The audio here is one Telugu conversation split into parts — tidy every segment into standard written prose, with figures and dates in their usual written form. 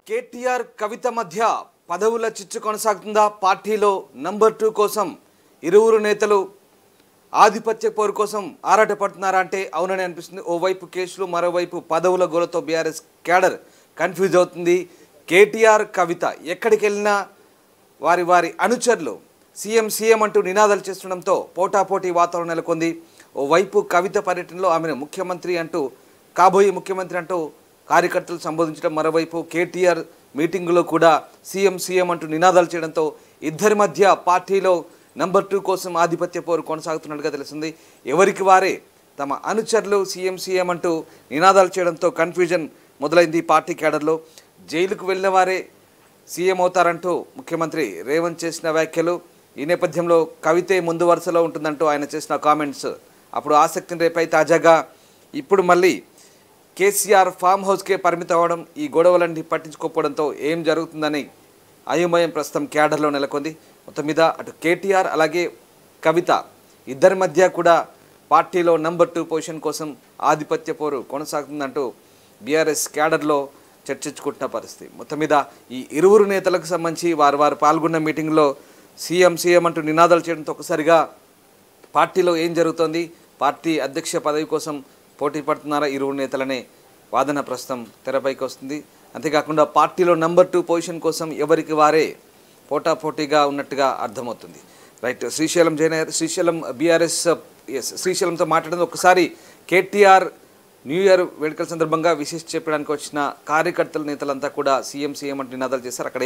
కేటీఆర్ కవిత మధ్య పదవుల చిచ్చు కొనసాగుతుందా? పార్టీలో నంబర్ 2 కోసం ఇరువురు నేతలు ఆధిపత్య పోరు కోసం ఆరాటపడుతున్నారా అంటే అవునని అనిపిస్తుంది. ఓవైపు కేసులు, మరోవైపు పదవుల గోలతో బీఆర్ఎస్ క్యాడర్ కన్ఫ్యూజ్ అవుతుంది. కేటీఆర్ కవిత ఎక్కడికి వెళ్ళినా వారి వారి అనుచరులు సీఎం అంటూ నినాదాలు చేస్తుండడంతో పోటాపోటీ వాతావరణం నెలకొంది. ఓవైపు కవిత పర్యటనలో ఆమెను ముఖ్యమంత్రి అంటూ, కాబోయే ముఖ్యమంత్రి అంటూ కార్యకర్తలు సంబోధించడం, మరోవైపు కేటీఆర్ మీటింగులో కూడా సీఎం అంటూ నినాదాలు చేయడంతో ఇద్దరి మధ్య పార్టీలో నంబర్ 2 కోసం ఆధిపత్య పోరు కొనసాగుతున్నట్టుగా తెలుస్తుంది. ఎవరికి వారే తమ అనుచరులు సీఎం అంటూ నినాదాలు చేయడంతో కన్ఫ్యూజన్ మొదలైంది పార్టీ క్యాడర్లో. జైలుకు వెళ్ళిన వారే సీఎం అవుతారంటూ ముఖ్యమంత్రి రేవంత్ చేసిన వ్యాఖ్యలు, ఈ నేపథ్యంలో కవితే ముందు వరుసలో ఉంటుందంటూ ఆయన చేసిన కామెంట్స్ అప్పుడు ఆసక్తిని రేపాయి. తాజాగా ఇప్పుడు మళ్ళీ కేసీఆర్ ఫామ్ హౌస్కే పరిమితం అవ్వడం, ఈ గొడవలన్నీ పట్టించుకోకపోవడంతో ఏం జరుగుతుందని అయోమయం ప్రస్తుతం క్యాడర్లో నెలకొంది. మొత్తం మీద అటు కేటీఆర్ అలాగే కవిత ఇద్దరి మధ్య కూడా పార్టీలో నంబర్ 2 పొజిషన్ కోసం ఆధిపత్య పోరు కొనసాగుతుందంటూ బీఆర్ఎస్ క్యాడర్లో చర్చించుకుంటున్న పరిస్థితి. మొత్తం మీద ఈ ఇరువురు నేతలకు సంబంధించి వారు పాల్గొన్న మీటింగ్లో సీఎం అంటూ నినాదాలు చేయడంతో ఒకసారిగా పార్టీలో ఏం జరుగుతోంది, పార్టీ అధ్యక్ష పదవి కోసం పోటీ పడుతున్నారా ఇరువురు నేతలనే వాదన ప్రస్తుతం తెరపైకి వస్తుంది. అంతేకాకుండా పార్టీలో నంబర్ 2 పొజిషన్ కోసం ఎవరికి వారే పోటాపోటీగా ఉన్నట్టుగా అర్థమవుతుంది. రైట్, శ్రీశైలం జయనగర్, శ్రీశైలం బీఆర్ఎస్ శ్రీశైలంతో మాట్లాడడం ఒకసారి కేటీఆర్ న్యూ ఇయర్ వేడుకల సందర్భంగా విశేష చెప్పడానికి వచ్చిన కార్యకర్తల నేతలంతా కూడా సీఎం అంటూ నినాదాలు చేశారు. అక్కడ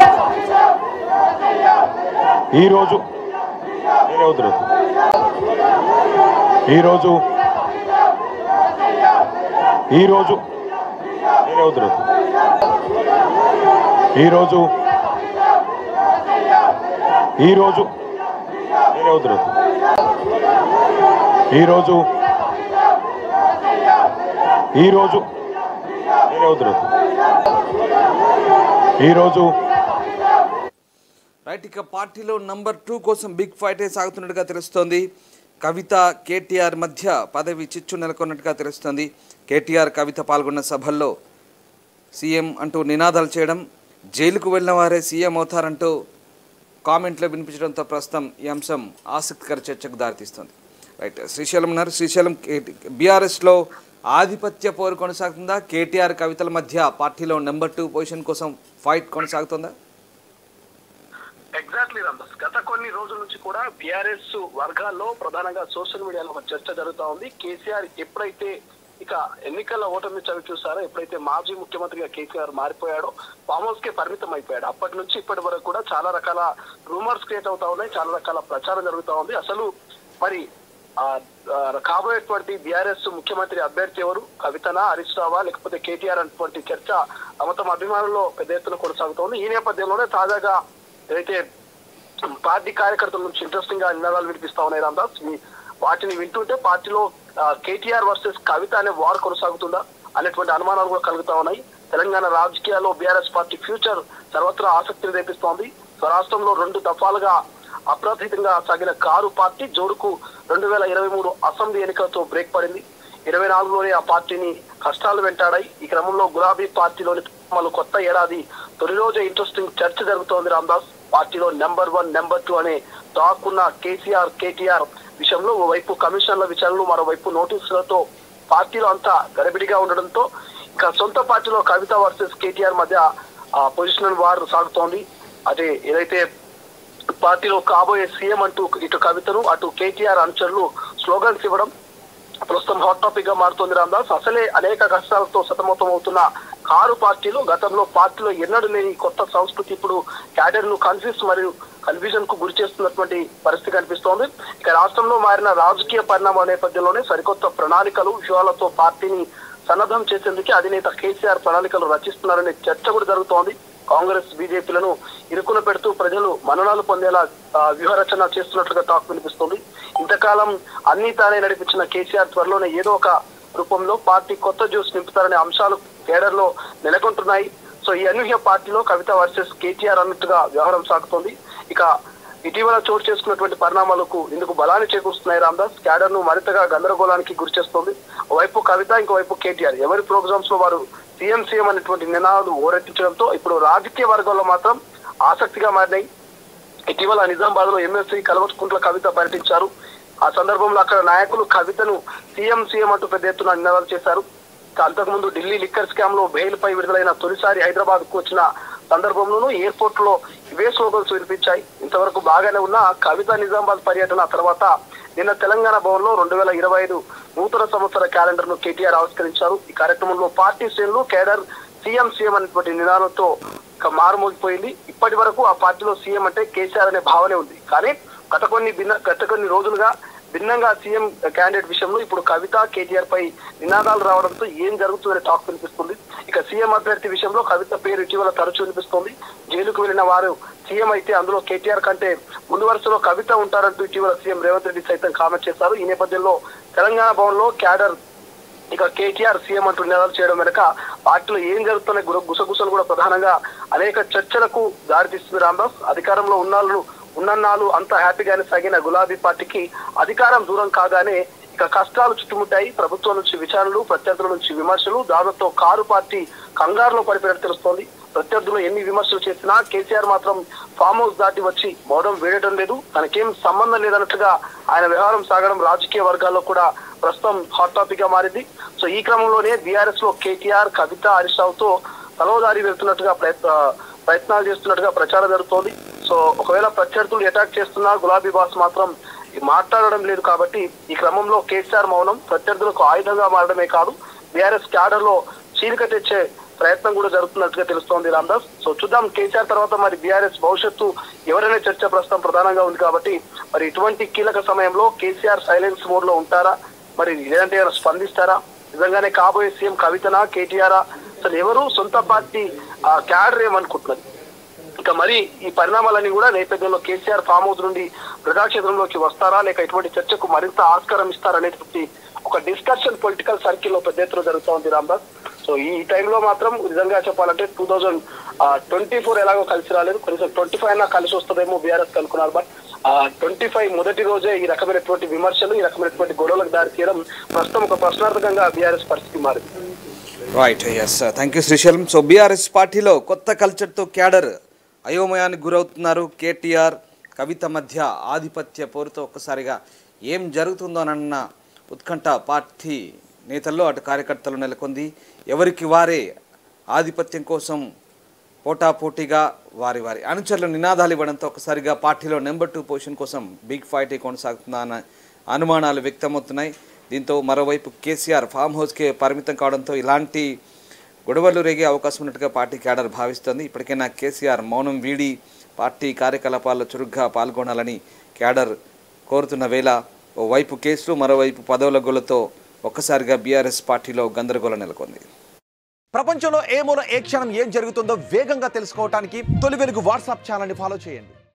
రైట్, ఇక పార్టీలో నంబర్ 2 కోసం బిగ్ ఫైటే సాగుతున్నట్టుగా తెలుస్తోంది. కవిత కేటీఆర్ మధ్య పదవి చిచ్చు నెలకొన్నట్టుగా తెలుస్తోంది. కేటీఆర్ కవిత పాల్గొన్న సభల్లో సీఎం అంటూ నినాదాలు చేయడం, జైలుకు వెళ్ళిన వారే సీఎం అవుతారంటూ కామెంట్లో వినిపించడంతో ప్రస్తుతం ఈ అంశం ఆసక్తికర చర్చకు దారితీస్తుంది. రైట్, శ్రీశైలం ఉన్నారు. శ్రీశైలం, బీఆర్ఎస్లో ఆధిపత్య పోరు కొనసాగుతుందా? కేటీఆర్ కవితల మధ్య పార్టీలో నంబర్ 2 పొజిషన్ కోసం ఫైట్ కొనసాగుతుందా? ఎగ్జాక్ట్లీ రామదాస్, గత కొన్ని రోజుల నుంచి కూడా బీఆర్ఎస్ వర్గాల్లో ప్రధానంగా సోషల్ మీడియాలో ఒక చర్చ జరుగుతా ఉంది. కేసీఆర్ ఎప్పుడైతే ఇక ఎన్నికల ఓటమి చవి చూసారో, ఎప్పుడైతే మాజీ ముఖ్యమంత్రిగా కేసీఆర్ మారిపోయాడో, ఫామ్ హౌస్ కే పరిమితం అయిపోయాడు. అప్పటి నుంచి ఇప్పటి వరకు కూడా చాలా రకాల రూమర్స్ క్రియేట్ అవుతా ఉన్నాయి, చాలా రకాల ప్రచారం జరుగుతా ఉంది. అసలు మరి కాబోయేటువంటి బీఆర్ఎస్ ముఖ్యమంత్రి అభ్యర్థి ఎవరు, కవితనా, హరీష్ రావా, లేకపోతే కేటీఆర్ అనేటువంటి చర్చ తమ అభిమానుల్లో పెద్ద ఎత్తున కొనసాగుతోంది. ఈ నేపథ్యంలోనే తాజాగా ఏదైతే పార్టీ కార్యకర్తల నుంచి ఇంట్రెస్టింగ్ గా నినాదాలు వినిపిస్తా ఉన్నాయి రామదాస్, వాటిని వింటుంటే పార్టీలో కేటీఆర్ వర్సెస్ కవిత అనే వార్ కొనసాగుతుందా అనేటువంటి అనుమానాలు కూడా కలుగుతా ఉన్నాయి. తెలంగాణ రాజకీయాల్లో బీఆర్ఎస్ పార్టీ ఫ్యూచర్ సర్వత్రా ఆసక్తిని రేపిస్తోంది. స్వరాష్ట్రంలో 2 దఫాలుగా అప్రతితంగా సాగిన కారు పార్టీ జోరుకు 2023 అసెంబ్లీ ఎన్నికలతో బ్రేక్ పడింది. 24లోనే ఆ పార్టీని కష్టాలు వెంటాడాయి. ఈ క్రమంలో గులాబీ పార్టీలోని కొత్త ఏడాది తొలి రోజే ఇంట్రెస్టింగ్ చర్చ జరుగుతోంది రామదాస్. పార్టీలో నంబర్ 1, నంబర్ 2 అనే టాక్ ఉన్న కేటీఆర్ విషయంలో ఓవైపు కమిషన్ల విచారణలు, మరోవైపు నోటీసులతో పార్టీలో అంతా గడిబిడిగా ఉండడంతో ఇక సొంత పార్టీలో కవిత వర్సెస్ కేటీఆర్ మధ్య పొజిషనల్ వార్ సాగుతోంది. అదే ఏదైతే పార్టీలో కాబోయే సీఎం అంటూ ఇటు కవితను, అటు కేటీఆర్ అనుచరులు స్లోగన్స్ ఇవ్వడం ప్రస్తుతం హాట్ టాపిక్ గా మారుతోంది రామదాస్. అసలే అనేక కష్టాలతో సతమతం అవుతున్న కారు పార్టీలో గతంలో పార్టీలో ఎన్నడూ లేని కొత్త సంస్కృతి ఇప్పుడు క్యాడర్ ను కన్ఫ్యూజన్ కు గురి చేస్తున్నటువంటి పరిస్థితి కనిపిస్తోంది. ఇక రాష్ట్రంలో మారిన రాజకీయ పరిణామాల నేపథ్యంలోనే సరికొత్త ప్రణాళికలు, వ్యూహాలతో పార్టీని సన్నద్ధం చేసేందుకే అధినేత కేసీఆర్ ప్రణాళికలు రచిస్తున్నారనే చర్చ కూడా జరుగుతోంది. కాంగ్రెస్, బీజేపీలను ఇరుకున పెడుతూ ప్రజలు మన్ననలు పొందేలా వ్యూహరచన చేస్తున్నట్లుగా టాక్ వినిపిస్తుంది. ఇంతకాలం అన్ని తానే నడిపించిన కేసీఆర్ త్వరలోనే ఏదో ఒక రూపంలో పార్టీ కొత్త జ్యూస్ నింపుతారనే అంశాలు కేడర్ లో నెలకొంటున్నాయి. సో ఈ అనూహ్య పార్టీలో కవిత వర్సెస్ కేటీఆర్ అన్నట్టుగా వ్యవహారం సాగుతోంది. ఇక ఇటీవల చోటు చేసుకున్నటువంటి పరిణామాలకు ఇందుకు బలాన్ని చేకూరుస్తున్నాయి రామదాస్. క్యాడర్ ను మరింతగా గందరగోళానికి గురి చేస్తోంది. ఒకవైపు కవిత, ఇంకోవైపు కేటీఆర్ ఎవరి ప్రోగ్రామ్స్ లో వారు సీఎం అనేటువంటి నినాదాలు ఓరెత్తించడంతో ఇప్పుడు రాజకీయ వర్గాల్లో మాత్రం ఆసక్తిగా మారినాయి. ఇటీవల నిజామాబాద్ లో ఎమ్మెల్సీ కల్వకుంట్ల కవిత పర్యటించారు. ఆ సందర్భంలో అక్కడ నాయకులు కవితను సీఎం అంటూ పెద్ద ఎత్తున నినాదాలు చేశారు. అంతకుముందు ఢిల్లీ లిక్కర్ స్కామ్ లో బెయిల్ పై విడుదలైన తొలిసారి హైదరాబాద్ కు వచ్చిన సందర్భంలోనూ ఎయిర్పోర్ట్ లో ఇవే స్లోగన్స్ వినిపించాయి. ఇంతవరకు బాగానే ఉన్న కవిత నిజామాబాద్ పర్యటన తర్వాత నిన్న తెలంగాణ భవన్ లో 2025 నూతన సంవత్సర క్యాలెండర్ ను కేటీఆర్ ఆవిష్కరించారు. ఈ కార్యక్రమంలో పార్టీ శ్రేణులు కేడర్ సీఎం అనేటువంటి నినాదంతో మారుమోగిపోయింది. ఇప్పటి వరకు ఆ పార్టీలో సీఎం అంటే కేసీఆర్ అనే భావనే ఉంది. కానీ గత కొన్ని రోజులుగా భిన్నంగా సీఎం క్యాండిడేట్ విషయంలో ఇప్పుడు కవిత, కేటీఆర్ పై నినాదాలు రావడంతో ఏం జరుగుతుందనే టాక్ వినిపిస్తుంది. ఇక సీఎం అభ్యర్థి విషయంలో కవిత పేరు ఇటీవల తరచూ వినిపిస్తోంది. జైలుకు వెళ్లిన వారు సీఎం అయితే అందులో కేటీఆర్ కంటే ముందు వరుసలో కవిత ఉంటారంటూ ఇటీవల సీఎం రేవంత్ రెడ్డి సైతం కామెంట్ చేశారు. ఈ నేపథ్యంలో తెలంగాణ భవన్ లో క్యాడర్ ఇక కేటీఆర్ సీఎం అంటూ నినాదాలు చేయడం వెనక పార్టీలో ఏం జరుగుతున్న గుసగుసలు కూడా ప్రధానంగా అనేక చర్చలకు దారితీస్తుంది రామదాస్. అధికారంలో ఉన్నన్నాళ్ళు అంత హ్యాపీగానే సాగిన గులాబీ పార్టీకి అధికారం దూరం కాగానే ఇక కష్టాలు చుట్టుముట్టాయి. ప్రభుత్వం నుంచి విచారణలు, ప్రత్యర్థుల నుంచి విమర్శలు, దాదాపు కారు పార్టీ కంగారులో పడిపోయినట్టు తెలుస్తోంది. ప్రత్యర్థులు ఎన్ని విమర్శలు చేసినా కేసీఆర్ మాత్రం ఫామ్ హౌస్ దాటి వచ్చి మౌనం వేయడం లేదు. తనకేం సంబంధం లేదన్నట్టుగా ఆయన వ్యవహారం సాగడం రాజకీయ వర్గాల్లో కూడా ప్రస్తుతం హాట్ టాపిక్ గా మారింది. సో ఈ క్రమంలోనే బీఆర్ఎస్ లో కేటీఆర్, కవిత, హరీష్ రావుతో తలోదారి వెళ్తున్నట్టుగా ప్రయత్నాలు చేస్తున్నట్టుగా ప్రచారం జరుగుతోంది. సో ఒకవేళ ప్రత్యర్థులు అటాక్ చేస్తున్నా గులాబీ బాస్ మాత్రం మాట్లాడడం లేదు. కాబట్టి ఈ క్రమంలో కేసీఆర్ మౌనం ప్రత్యర్థులకు ఆయుధంగా మారడమే కాదు, బీఆర్ఎస్ క్యాడర్ లో చీలిక తెచ్చే ప్రయత్నం కూడా జరుగుతున్నట్టుగా తెలుస్తోంది రామదాస్. సో చూద్దాం కేసీఆర్ తర్వాత మరి బీఆర్ఎస్ భవిష్యత్తు ఎవరైనా చర్చ ప్రస్తుతం ప్రధానంగా ఉంది. కాబట్టి మరి ఇటువంటి కీలక సమయంలో కేసీఆర్ సైలెన్స్ మోడ్ లో ఉంటారా, మరి లేదంటే స్పందిస్తారా, నిజంగానే కాబోయే సీఎం కవితనా, కేటీఆరా, అసలు ఎవరు సొంత పార్టీ క్యాడర్ ఏమనుకుంటున్నది? ఇక మరి ఈ పరిణామాలన్నీ కూడా నేపథ్యంలో కేసీఆర్ ఫామ్ హౌస్ నుండి ప్రజాక్షేత్రంలోకి వస్తారా, లేక ఇటువంటి చర్చకు మరింత ఆస్కారం ఇస్తారనేటువంటి ఒక డిస్కషన్ పొలిటికల్ సర్కిల్ లో పెద్ద ఎత్తున జరుగుతూ ఉంది రామదాస్. సో ఈ టైంలో మాత్రం నిజంగా చెప్పాలంటే 2024 ఎలాగో కలిసి రాలేదు, కనీసం 25 అయినా కలిసి వస్తుందేమో బీఆర్ఎస్ అనుకున్నారు. బట్ 25 మొదటి రోజే ఈ రకమైనటువంటి విమర్శలు, ఈ రకమైనటువంటి గొడవలకు దారి తీయడం ప్రస్తుతం ఒక ప్రశ్నార్థకంగా బీఆర్ఎస్ పరిస్థితి మారింది. Right, yes, thank you Srisailam. So BRS పార్టీలో కొత్త కల్చర్తో క్యాడర్ అయోమయానికి గురవుతున్నారు. కేటీఆర్, కవిత మధ్య ఆధిపత్య పోరుతో ఒక్కసారిగా ఏం జరుగుతుందోనన్న ఉత్కంఠ పార్టీ నేతల్లో అటు కార్యకర్తలు నెలకొంది. ఎవరికి వారే ఆధిపత్యం కోసం పోటాపోటీగా వారి అనుచరులు నినాదాలు ఇవ్వడంతో ఒకసారిగా పార్టీలో నెంబర్ 2 పొజిషన్ కోసం బిగ్ ఫైట్ కొనసాగుతుందన్న అనుమానాలు వ్యక్తమవుతున్నాయి. దీంతో మరోవైపు కేసీఆర్ ఫామ్ హౌస్కే పరిమితం కావడంతో ఇలాంటి గొడవలు రేగే అవకాశం ఉన్నట్టుగా పార్టీ క్యాడర్ భావిస్తోంది. ఇప్పటికైనా కేసీఆర్ మౌనం వీడి పార్టీ కార్యకలాపాల్లో చురుగ్గా పాల్గొనాలని క్యాడర్ కోరుతున్న వేళ ఓవైపు కేసులు, మరోవైపు పదవుల గోలతో ఒక్కసారిగా బీఆర్ఎస్ పార్టీలో గందరగోళం నెలకొంది. ప్రపంచంలో ఏ మూల ఏ క్షణం ఏం జరుగుతుందో వేగంగా తెలుసుకోవడానికి తొలి వెలుగు వాట్సాప్ ఛానల్ని ఫాలో చేయండి.